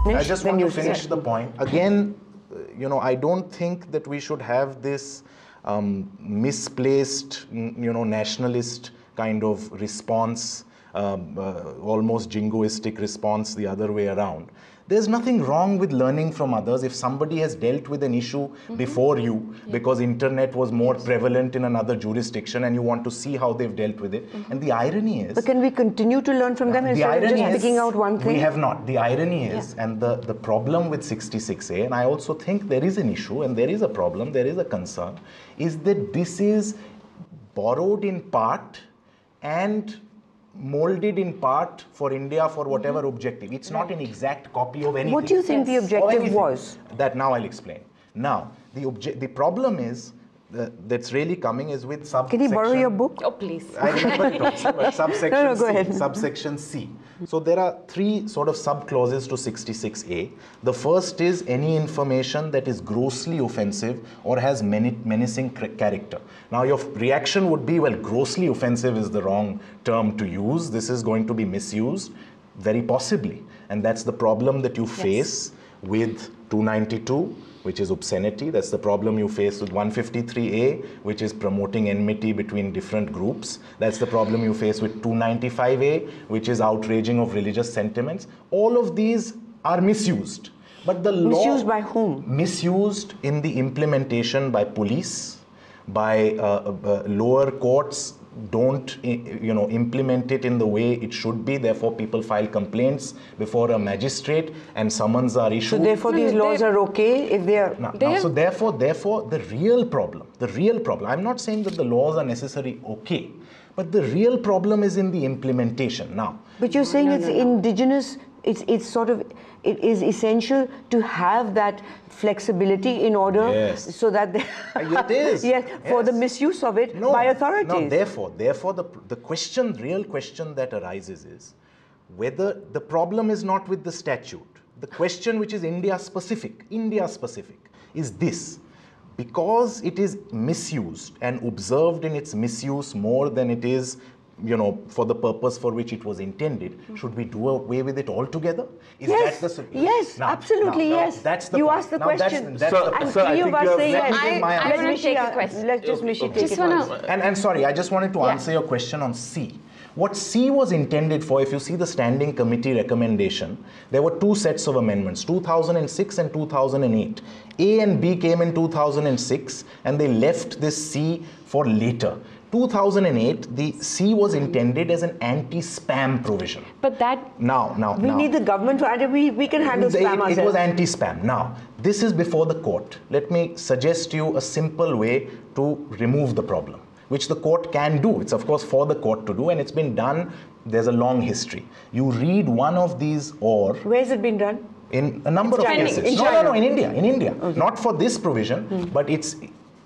I just want to finish the point. Again, you know, I don't think that we should have this misplaced, you know, nationalist kind of response, almost jingoistic response the other way around. There's nothing wrong with learning from others. If somebody has dealt with an issue before you, because internet was more prevalent in another jurisdiction, and you want to see how they've dealt with it. And the irony is... But can we continue to learn from them instead of just picking out one thing? We have not. The irony is, and the problem with 66A, and I also think there is an issue, and there is a problem, there is a concern, is that this is borrowed in part and molded in part for India for whatever objective. It's not an exact copy of anything. What do you think the objective was? That now I'll explain. Now, the problem is that's really coming is with subsection... Can you borrow your book? Oh, please. I remember it also, but subsection No, go ahead. Subsection C. So there are three sort of sub-clauses to 66A. The first is any information that is grossly offensive or has menacing character. Now your reaction would be, well, grossly offensive is the wrong term to use. This is going to be misused, very possibly. And that's the problem that you face with 292, which is obscenity. That's the problem you face with 153A, which is promoting enmity between different groups. That's the problem you face with 295A, which is outraging of religious sentiments. All of these are misused. But the law... Misused by whom? Misused in the implementation by police, by lower courts, don't implement it in the way it should be. Therefore, people file complaints before a magistrate and summons are issued. So therefore, these laws are okay if they are... So therefore, the real problem, I'm not saying that the laws are necessarily okay, but the real problem is in the implementation now. But you're saying it's indigenous, it's sort of, it is essential to have that flexibility in order so that it is. For the misuse of it by authorities. No, therefore the question, real question that arises is whether the problem is not with the statute. The question, which is India specific, is this: because it is misused and observed in its misuse more than it is, for the purpose for which it was intended, should we do away with it altogether? Is yes, that the yes, now, absolutely, yes. That's the you point. asked the now question. That's the and point. three of us say yes. I want to take a question. Let's just Mishi take it once. And sorry, I just wanted to answer your question on C. What C was intended for, if you see the standing committee recommendation, there were two sets of amendments, 2006 and 2008. A and B came in 2006, and they left this C for later. 2008, the C was intended as an anti-spam provision. But that... We need the government to... We can handle spam ourselves. It was anti-spam. Now, this is before the court. Let me suggest you a simple way to remove the problem, which the court can do. It's of course for the court to do, and it's been done. There's a long history. You read one of these or... Where has it been done? In a number of cases. No, in India. Okay. Not for this provision, but it's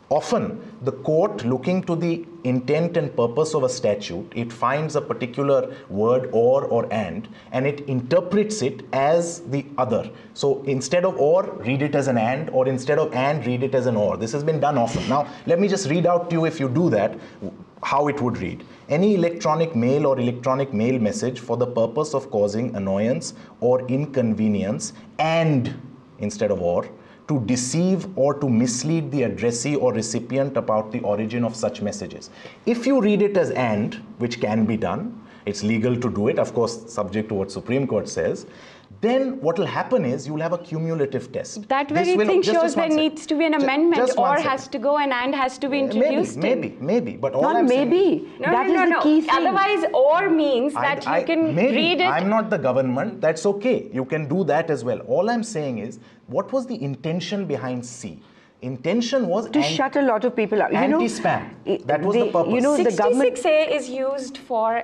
often the court, looking to the intent and purpose of a statute, it finds a particular word or and it interprets it as the other. So instead of or, read it as an and, or instead of and, read it as an or. This has been done often. Now, let me just read out to you, if you do that, how it would read. Any electronic mail or electronic mail message for the purpose of causing annoyance or inconvenience and, instead of or, to deceive or to mislead the addressee or recipient about the origin of such messages. If you read it as and, which can be done, it's legal to do it, of course, subject to what Supreme Court says, then what will happen is you will have a cumulative test. That very thing shows there needs to be an amendment, or has to go and has to be introduced. Maybe, but all not I'm maybe. saying... That is the key thing. Otherwise, or means that you can read it. I'm not the government, that's okay. You can do that as well. All I'm saying is, what was the intention behind C? Intention was to shut a lot of people out. Anti-spam. That was the purpose. 66A is used for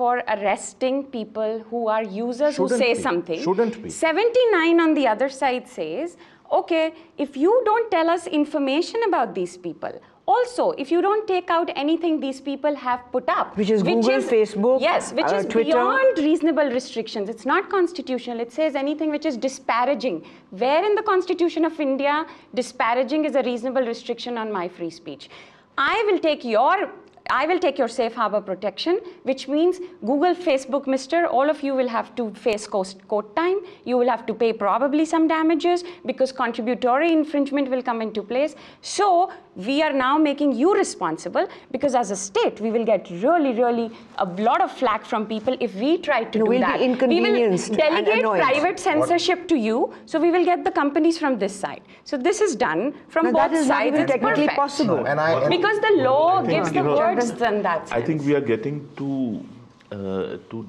arresting people who are users who say something. Shouldn't be. 79 on the other side says, okay, if you don't tell us information about these people, also, if you don't take out anything these people have put up, which is Google, Facebook, which is Twitter, beyond reasonable restrictions. It's not constitutional. It says anything which is disparaging. Where in the Constitution of India, disparaging is a reasonable restriction on my free speech? I will take your I will take your safe harbor protection, which means Google, Facebook, Mr., all of you will have to face court time. You will have to pay probably some damages because contributory infringement will come into place. So we are now making you responsible because as a state, we will get really a lot of flack from people if we try to do that. Be inconvenienced. We will delegate private censorship to you, so we will get the companies from this side. So this is done from both sides. That is not even technically possible. Because the law gives the words in that sense. I think we are getting too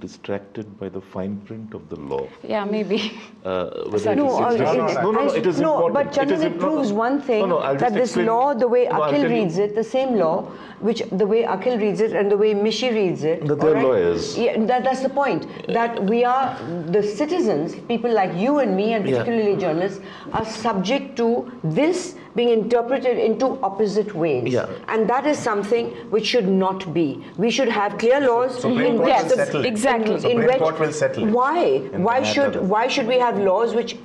distracted by the fine print of the law. Yeah, maybe. It is important. But Chandan, it proves one thing, that this law, the way Akhil reads it, the same law, which the way Akhil reads it and the way Mishi reads it. That they're lawyers. Yeah, that's the point. That we are, the citizens, people like you and me, and particularly journalists, are subject to this being interpreted into opposite ways. Yeah. And that is something which should not be. We should have clear laws. Supreme Court will settle it. Exactly. Supreme Court will settle it. Why? Why should we have laws which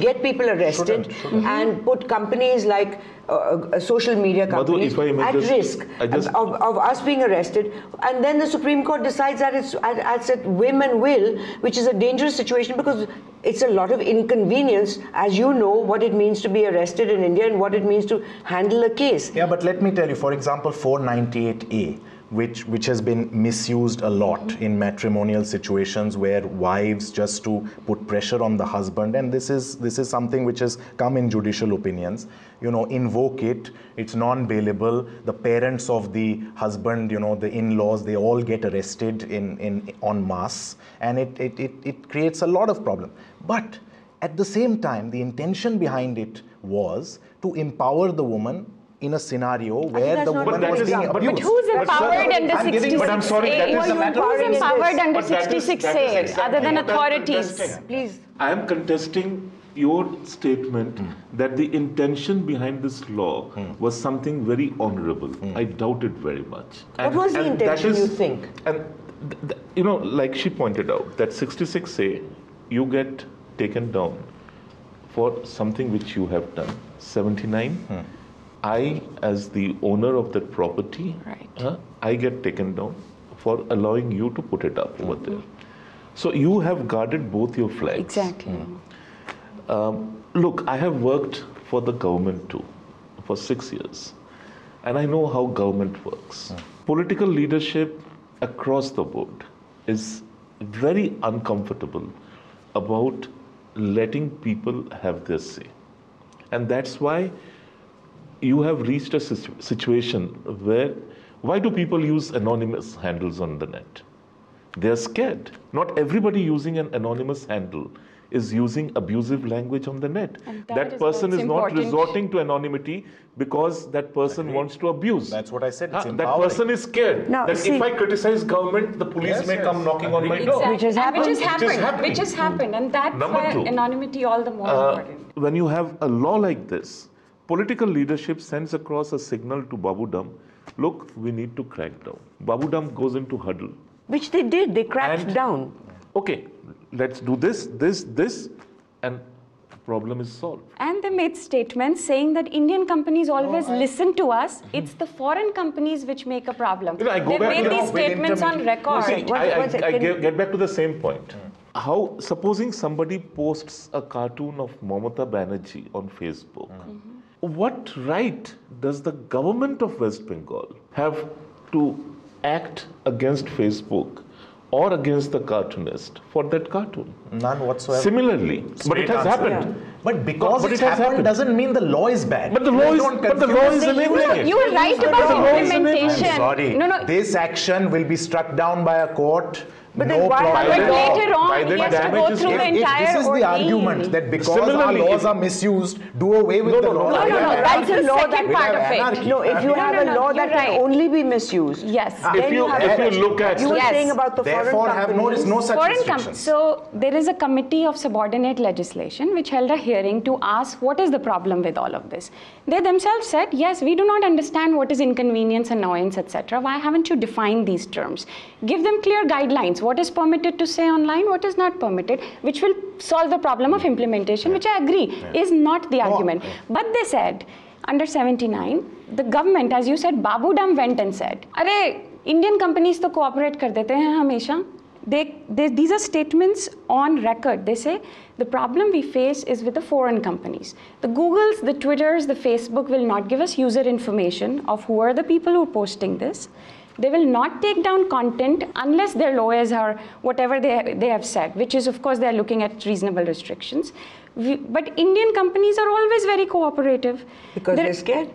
get people arrested and put companies like social media companies at risk of us being arrested, and then the Supreme Court decides that it's at whim and will, which is a dangerous situation because it's a lot of inconvenience, as you know, what it means to be arrested in India and what it means to handle a case. Yeah, but let me tell you, for example, 498A, which has been misused a lot in matrimonial situations where wives, just to put pressure on the husband, and this is something which has come in judicial opinions, invoke it, it's non-bailable, the parents of the husband, the in-laws, they all get arrested en masse, and it creates a lot of problem. But at the same time, the intention behind it was to empower the woman in a scenario where the woman was being abused. But who's empowered under 66A? But I'm sorry, that is the matter. Who's empowered under 66A other than authorities? Please. I am contesting your statement that the intention behind this law was something very honorable. I doubt it very much. What was the intention, you think? And like she pointed out, that 66A, you get taken down for something which you have done. 79, I, as the owner of that property, I get taken down for allowing you to put it up over there. So you have guarded both your flags. Exactly. Look, I have worked for the government too, for 6 years. And I know how government works. Political leadership across the board is very uncomfortable about letting people have their say. And that's why you have reached a situation where, why do people use anonymous handles on the net? They're scared. Not everybody using an anonymous handle is using abusive language on the net. That person is not resorting to anonymity because that person wants to abuse. That's what I said. It's that person is scared that if I criticize government, the police may come knocking on my door. Which has happened. Which has happened. And that's why anonymity all the more important. When you have a law like this, political leadership sends across a signal to Babudam, look, we need to crack down. Babudam goes into huddle. Which they did, they cracked down. Okay, let's do this, and the problem is solved. And they made statements saying that Indian companies always listen to us. It's the foreign companies which make a problem. They made these statements on record. I get back to the same point. How, supposing somebody posts a cartoon of Mamata Banerjee on Facebook, what right does the government of West Bengal have to act against Facebook or against the cartoonist for that cartoon? None whatsoever. Similarly, but it has happened. But because it has happened doesn't mean the law is bad. But the law is enabling it. You are right about implementation. I'm sorry. This action will be struck down by a court. But then why? But later on, he has to go through the entire If this is the argument that because our laws are misused, do away with the law. No, that's the second part of it. No, if you have a law that can only be misused. Yes. If you look at... You were saying about the foreign companies. Have no such restrictions. So there is a committee of subordinate legislation which held a hearing to ask what is the problem with all of this. They themselves said, yes, we do not understand what is inconvenience, annoyance, etc. Why haven't you defined these terms? Give them clear guidelines. What is permitted to say online, what is not permitted, which will solve the problem of implementation, which I agree is not the argument. But they said, under 79, the government, as you said, Babu Dam went and said, "Arey, Indian companies to cooperate kar dete hain hamesha." These are statements on record. They say the problem we face is with the foreign companies. The Googles, the Twitters, the Facebook will not give us user information of who are the people who are posting this. They will not take down content unless their lawyers are whatever they have said, which is, of course, they're looking at reasonable restrictions. But Indian companies are always very cooperative. Because they're scared?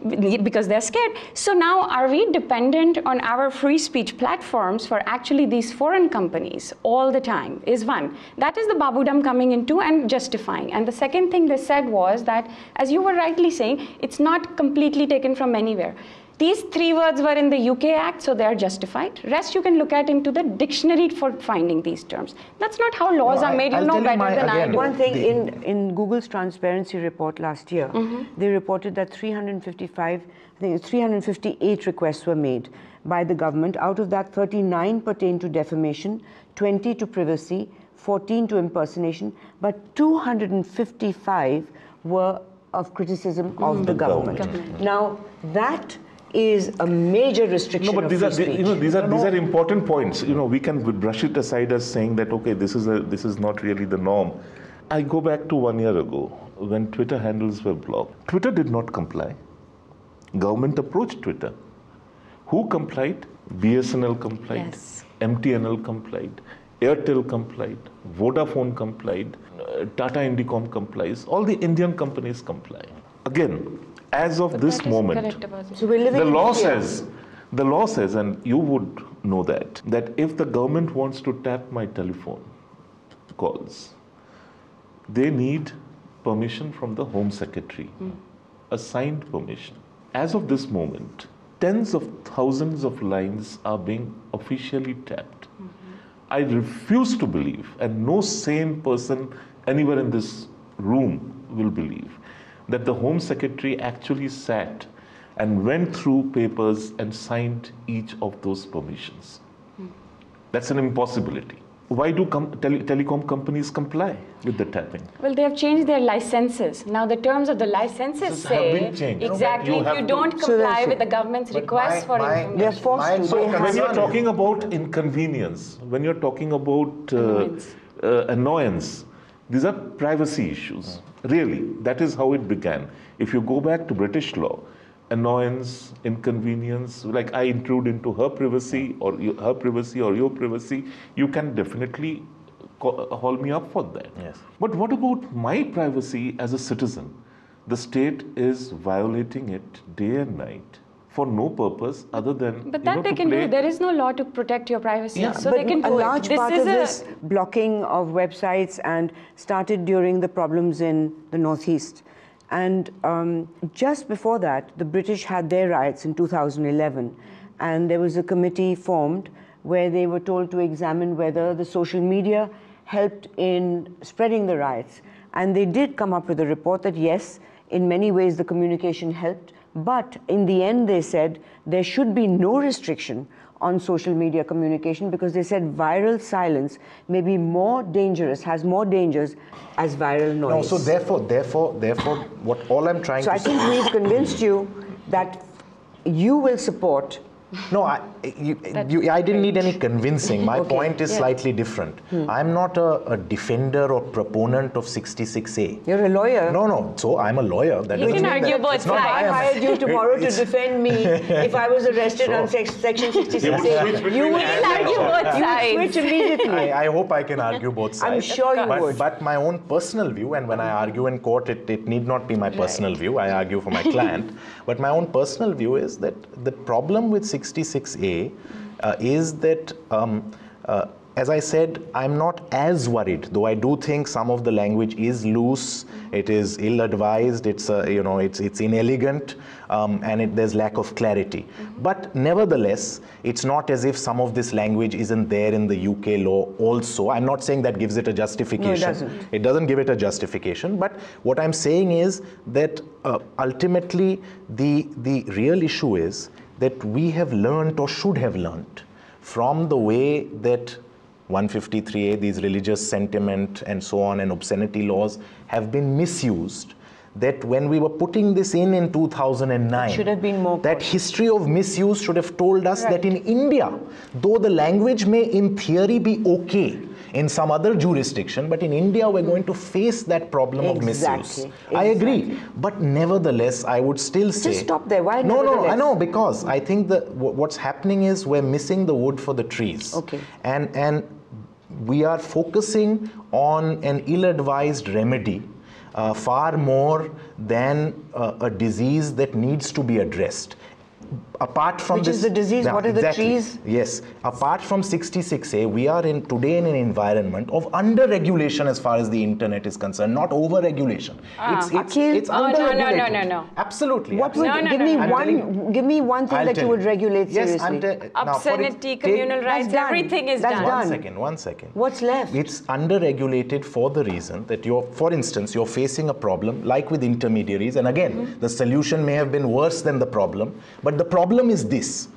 Because they're scared. So now are we dependent on our free speech platforms for actually these foreign companies all the time is one. That is the Babu Dam coming into and justifying. And the second thing they said was that, as you were rightly saying, it's not completely taken from anywhere. These three words were in the UK Act, so they are justified. Rest you can look at into the dictionary for finding these terms. That's not how laws are made. You know better than I do. One thing, in Google's transparency report last year, they reported that 358 requests were made by the government. Out of that, 39 pertain to defamation, 20 to privacy, 14 to impersonation, but 255 were of criticism of the government. Now, that is a major restriction. No, but these are important points. We can brush it aside as saying that okay, this is not really the norm. I go back to 1 year ago when Twitter handles were blocked. Twitter did not comply. Government approached Twitter. Who complied? BSNL complied. Yes. MTNL complied. Airtel complied. Vodafone complied. Tata Indicom complies. All the Indian companies comply. Again, as of this moment, so we're living the law says, and you would know that if the government wants to tap my telephone calls, they need permission from the Home Secretary, a signed permission. As of this moment, tens of thousands of lines are being officially tapped. I refuse to believe, and no sane person anywhere in this room will believe, that the Home Secretary actually sat and went through papers and signed each of those permissions. That's an impossibility. Why do telecom companies comply with the tapping? Well, they have changed their licenses. Now the terms of the licenses say exactly if you don't comply with the government's request for information. They're forced to. When you're talking about inconvenience, when you're talking about annoyance, these are privacy issues. Really, that is how it began. If you go back to British law, annoyance, inconvenience, like I intrude into her privacy or her privacy or your privacy, you can definitely haul me up for that. Yes. But what about my privacy as a citizen? The state is violating it day and night for no purpose other than. But that they can do. There is no law to protect your privacy, so they can do it. A large part of this blocking of websites and started during the problems in the Northeast. And just before that, the British had their riots in 2011. And there was a committee formed where they were told to examine whether the social media helped in spreading the riots. And they did come up with a report that yes, in many ways the communication helped. But in the end, they said there should be no restriction on social media communication because they said viral silence may be more dangerous, has more dangers as viral noise. No, so therefore, what all I'm trying to say. So I think we've convinced you that you will support. No, I didn't need any convincing. My point is slightly different. I'm not a defender or proponent of 66A. You're a lawyer. No. So I'm a lawyer. You can argue both sides. If I hired you tomorrow to defend me if I was arrested on Section 66A, you will argue both sides. You would switch immediately. I hope I can argue both sides. I'm sure you would. But my own personal view, and when I argue in court, it need not be my personal view. I argue for my client. But my own personal view is that the problem with 66A is that, as I said, I'm not as worried, though I do think some of the language is loose, it is ill-advised, it's inelegant, and there's lack of clarity. But nevertheless, it's not as if some of this language isn't there in the UK law also. I'm not saying that gives it a justification. No, it doesn't. It doesn't give it a justification. But what I'm saying is that ultimately the real issue is that we have learned or should have learned from the way that 153A, these religious sentiment and so on and obscenity laws have been misused, that when we were putting this in 2009, it should have been more that history of misuse should have told us that in India, though the language may in theory be okay in some other jurisdiction, but in India we're going to face that problem of misuse. I agree, but nevertheless, I would still say... Just stop there. Why No, I know, because I think that what's happening is we're missing the wood for the trees. Okay. And we are focusing on an ill-advised remedy far more than a disease that needs to be addressed. Apart from Which is the disease? What are the trees? Yes. Apart from 66A, we are today in an environment of under-regulation as far as the internet is concerned, not over-regulation. It's under-regulated. No. Absolutely. What would, give me one thing that you would regulate seriously. Obscenity, communal rights, everything is done. One second. What's left? It's under-regulated for the reason that for instance, you're facing a problem like with intermediaries, and again, the solution may have been worse than the problem, but the problem is this: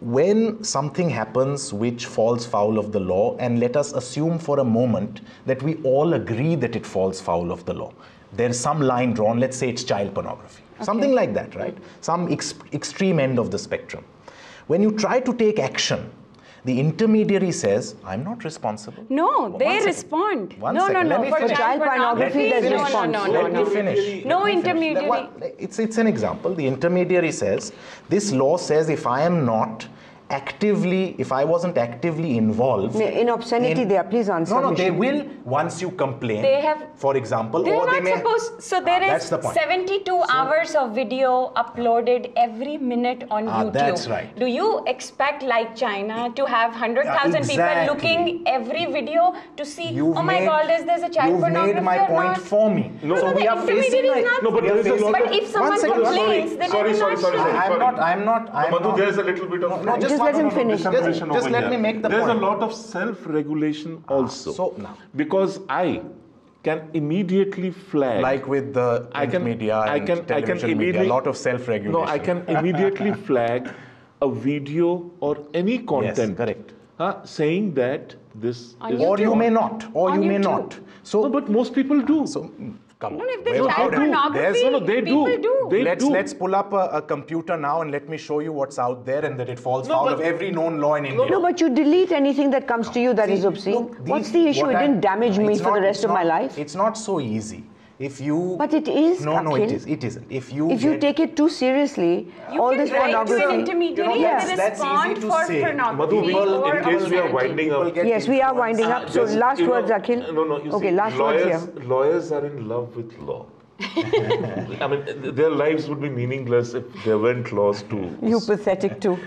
when something happens which falls foul of the law, and let us assume for a moment that we all agree that it falls foul of the law. There's some line drawn, let's say it's child pornography. Something like that, right? Some extreme end of the spectrum. When you try to take action, the intermediary says, I'm not responsible. No, they respond. No. For child pornography, there's response. Let me finish. No intermediary. It's an example. The intermediary says, this law says if I wasn't actively involved in obscenity, they are. Please answer. No, they will once you complain. They have, for example, they're or not they may. Supposed. So there is 72 hours of video uploaded every minute on YouTube. That's right. Do you expect, like China, to have 100,000 people looking every video to see? My God, there's a child pornography. You've made my point for me. No, so we are facing. But there is a lot of. But if someone complains, then sorry. I'm not. Madhu, there is a little bit of. Just let him finish. Just let me make the point. There's a lot of self-regulation also. So now, because I can immediately flag, like with the media and television media, a lot of self-regulation. No, I can immediately flag a video or any content. Yes, correct. Saying that this on is, YouTube. Or you may not. Or you may not. So, no, but most people do. So, come on. No, if there's child pornography, they people do. Let's pull up a computer now and let me show you what's out there and that it falls foul of every known law in India. No, but you delete anything that comes to you that is obscene. Look, what's the issue? It didn't damage me for the rest of my life. It's not so easy. If you... But it is, No, it isn't. If you take it too seriously, all this pornography... You can write to an intermediary and respond for pornography. Madhu, in case we are winding up... Yes, we are winding up. So last words, Akhil. No, you okay, see, last words here. Lawyers are in love with law. I mean, their lives would be meaningless if there weren't laws to... You pathetic too.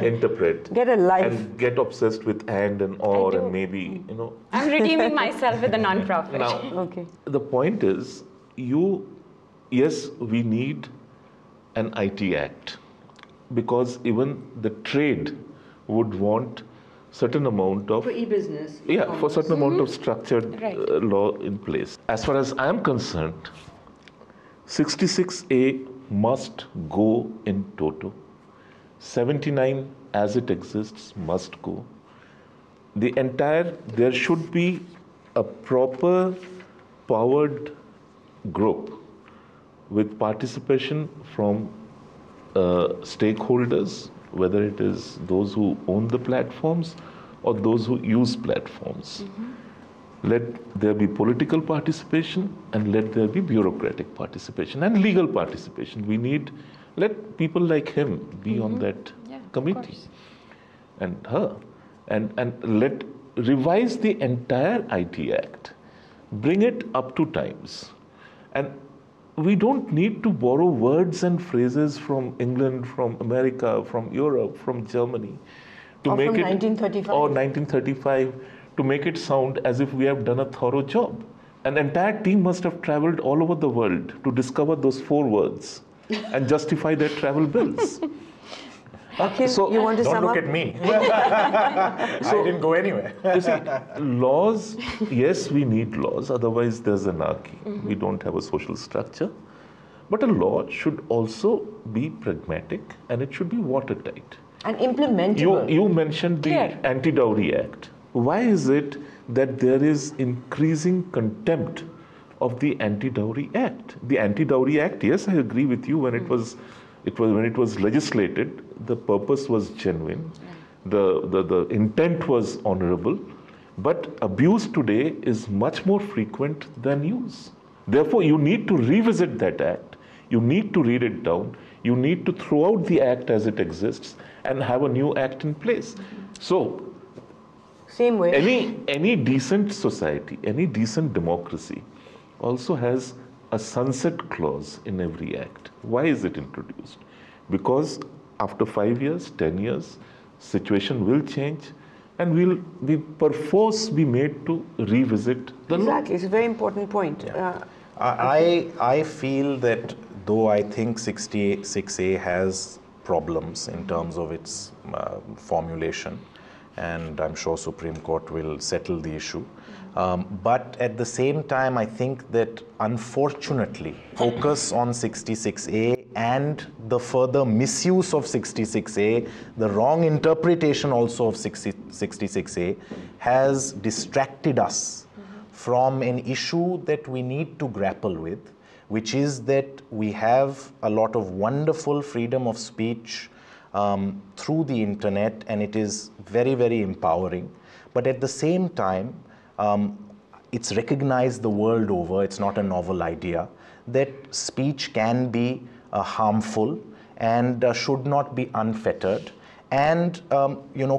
interpret. Get a life. And get obsessed with and or and maybe, I'm redeeming myself with a non-profit. Now, the point is, yes, we need an IT Act because even the trade would want certain amount of... For e-business. For certain amount of structured law in place. As far as I am concerned, 66A must go in toto. 79 as it exists must go. There should be a proper powered group with participation from stakeholders, whether it is those who own the platforms or those who use platforms. Let there be political participation and let there be bureaucratic participation and legal participation. Let people like him be on that committee and her and revise the entire IT Act, bring it up to times. And we don't need to borrow words and phrases from England, from America, from Europe, from Germany to make it 1935. Or 1935 to make it sound as if we have done a thorough job. An entire team must have traveled all over the world to discover those 4 words and justify their travel bills. So you want to don't look at me. I didn't go anywhere. You see, laws, yes, we need laws, otherwise there's anarchy. We don't have a social structure. But a law should also be pragmatic and it should be watertight. And implementable. You mentioned the Anti-Dowry Act. Why is it that there is increasing contempt of the Anti-Dowry Act. The Anti-Dowry Act, yes, I agree with you, when it was legislated, the purpose was genuine, the intent was honorable, but abuse today is much more frequent than use. Therefore, you need to revisit that act, you need to read it down, you need to throw out the act as it exists and have a new act in place. So, same way. Any decent society, any decent democracy also has a sunset clause in every act. Why is it introduced? Because after 5 years, 10 years, situation will change and we'll be perforce be made to revisit the law. Exactly, it's a very important point. Yeah. I feel that though I think 66A has problems in terms of its formulation, and I'm sure Supreme Court will settle the issue. But at the same time, I think that unfortunately, focus on 66A and the further misuse of 66A, the wrong interpretation also of 66A, has distracted us from an issue that we need to grapple with, which is that we have a lot of wonderful freedom of speech through the internet, and it is very, very empowering. But at the same time, it's recognized the world over, it's not a novel idea, that speech can be harmful and should not be unfettered, and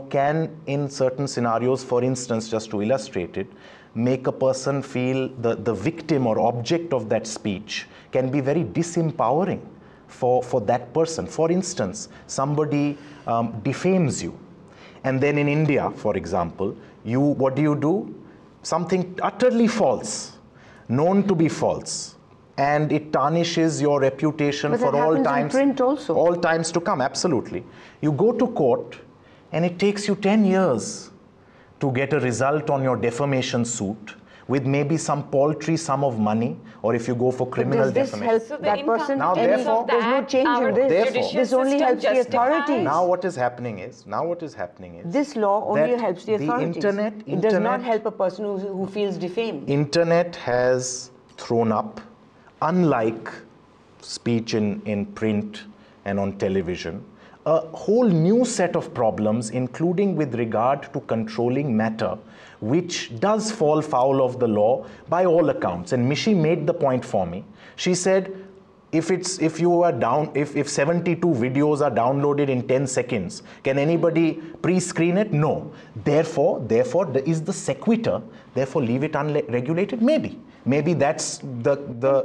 can in certain scenarios, for instance, just to illustrate it, make a person feel the victim or object of that speech can be very disempowering for that person. For instance, somebody defames you, and then in India, for example, what do? Something utterly false, known to be false, and it tarnishes your reputation for all times. In print also. All times to come, absolutely. You go to court, and it takes you 10 years to get a result on your defamation suit, with maybe some paltry sum of money, or if you go for criminal defamation. Does this help that person? Now, therefore, there's no change in this. This only helps the authorities. Now what is happening is, this law only helps the authorities. It does not help a person who feels defamed. Internet has thrown up, unlike speech in print and on television, a whole new set of problems, including with regard to controlling matter, which does fall foul of the law by all accounts. And Mishi made the point for me. She said, if 72 videos are downloaded in 10 seconds, can anybody pre-screen it? No. Therefore, is the sequitur, therefore leave it unregulated? Maybe that's the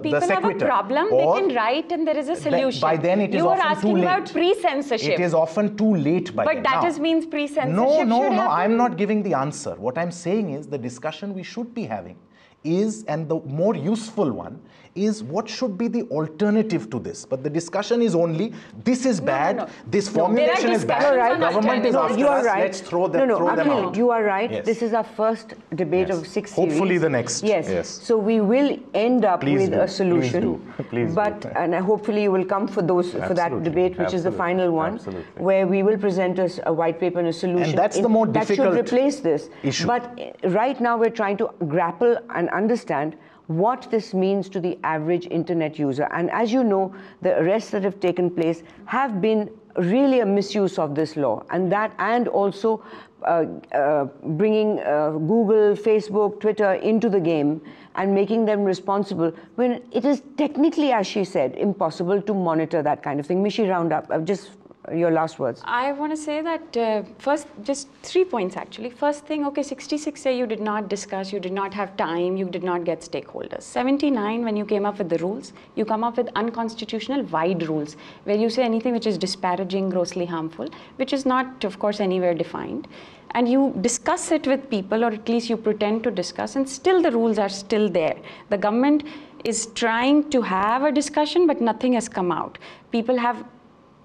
people sequitur. Have a problem, or they can write and there is a solution. By then it is you often too late. You are asking about pre-censorship. It is often too late by then. But that means pre-censorship No, I'm not giving the answer. What I'm saying is the discussion we should be having is, and the more useful one, is what should be the alternative to this. But the discussion is only, this is bad, this formulation is bad, government is after us, let's throw them out. You are right. Yes. This is our first debate of 6 series. Hopefully the next. Yes. So we will end up with a solution. Please do. And hopefully you will come for that debate, which is the final one, where we will present us a white paper and a solution. And that's the more difficult that should replace this issue. But right now we're trying to grapple and understand what this means to the average internet user. And as you know, the arrests that have taken place have been really a misuse of this law, and also bringing Google, Facebook, Twitter into the game and making them responsible when it is technically, as she said, impossible to monitor that kind of thing. Mishi, round up. Just your last words. I want to say that first, just 3 points actually. First thing, okay, 66A you did not discuss, you did not have time, you did not get stakeholders. 79, when you came up with the rules, you come up with unconstitutional wide rules, where you say anything which is disparaging, grossly harmful, which is not, of course, anywhere defined. And you discuss it with people, or at least you pretend to discuss, and still the rules are still there. The government is trying to have a discussion, but nothing has come out. People have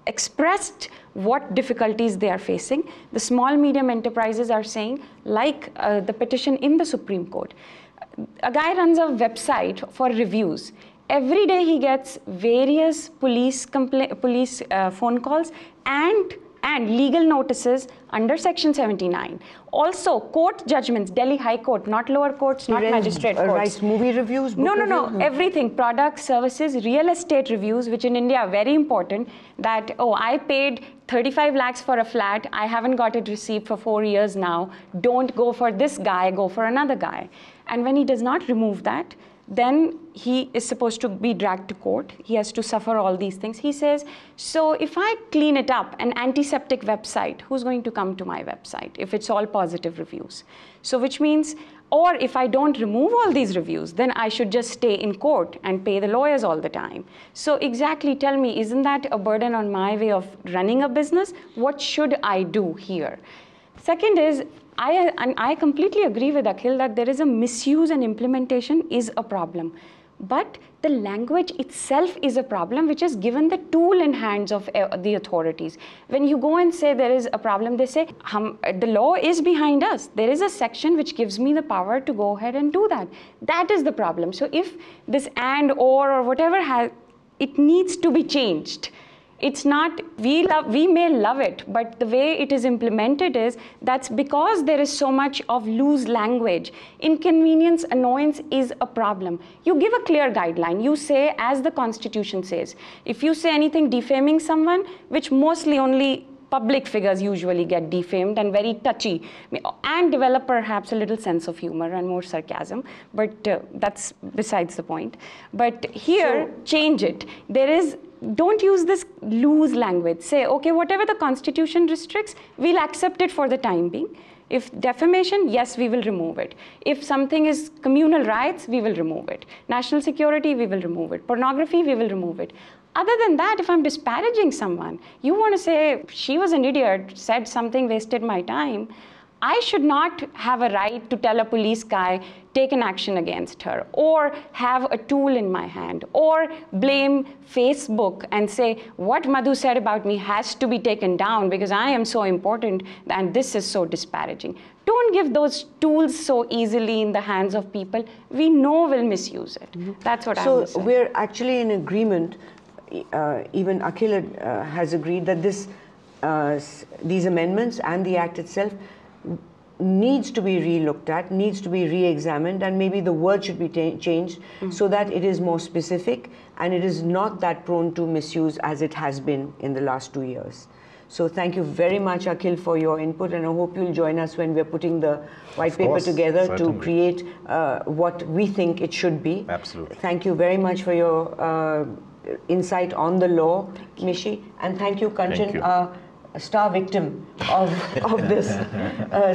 expressed what difficulties they are facing. The small medium enterprises are saying, like the petition in the Supreme Court, a guy runs a website for reviews. Every day he gets various police phone calls and and legal notices under Section 79. Also, court judgments, Delhi High Court, not lower courts, not magistrate courts. Writes movie reviews, book reviews? No, everything. Products, services, real estate reviews, which in India are very important, that, oh, I paid 35 lakhs for a flat, I haven't got it received for 4 years now, don't go for this guy, go for another guy. And when he does not remove that, then he is supposed to be dragged to court. He has to suffer all these things. He says, so if I clean it up, an antiseptic website, who's going to come to my website if it's all positive reviews? So which means, or if I don't remove all these reviews, then I should just stay in court and pay the lawyers all the time. So exactly, tell me, isn't that a burden on my way of running a business? What should I do here? Second is, I completely agree with Akhil that there is a misuse and implementation is a problem. But the language itself is a problem, which is given the tool in hands of the authorities. When you go and say there is a problem, they say, the law is behind us. There is a section which gives me the power to go ahead and do that. That is the problem. So if this and, or whatever has, it needs to be changed. It's not, we may love it, but the way it is implemented is, that's because there is so much of loose language. Inconvenience, annoyance is a problem. You give a clear guideline. You say, as the Constitution says, if you say anything defaming someone, which mostly only public figures usually get defamed and very touchy, and develop perhaps a little sense of humor and more sarcasm, but that's besides the point. But here, change it. Don't use this loose language. Say, okay, whatever the Constitution restricts, we'll accept it for the time being. If defamation, yes, we will remove it. If something is communal rights, we will remove it. National security, we will remove it. Pornography, we will remove it. Other than that, if I'm disparaging someone, you want to say, she was an idiot, said something, wasted my time, I should not have a right to tell a police guy, take an action against her, or have a tool in my hand, or blame Facebook and say, what Madhu said about me has to be taken down because I am so important and this is so disparaging. Don't give those tools so easily in the hands of people we know will misuse it. That's what I would say. So we're actually in agreement, even Akhil has agreed that these amendments and the Act itself needs to be re-looked at, needs to be re-examined, and maybe the word should be changed so that it is more specific and it is not that prone to misuse as it has been in the last 2 years. So thank you very much, Akhil, for your input, and I hope you'll join us when we're putting the white paper together certainly, to create what we think it should be. Absolutely. Thank you very much for your insight on the law, Mishi, and thank you, Kanchan, a star victim of this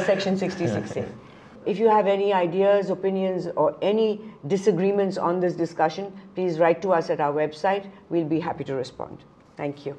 Section 66A. If you have any ideas, opinions, or any disagreements on this discussion, please write to us at our website. We'll be happy to respond. Thank you.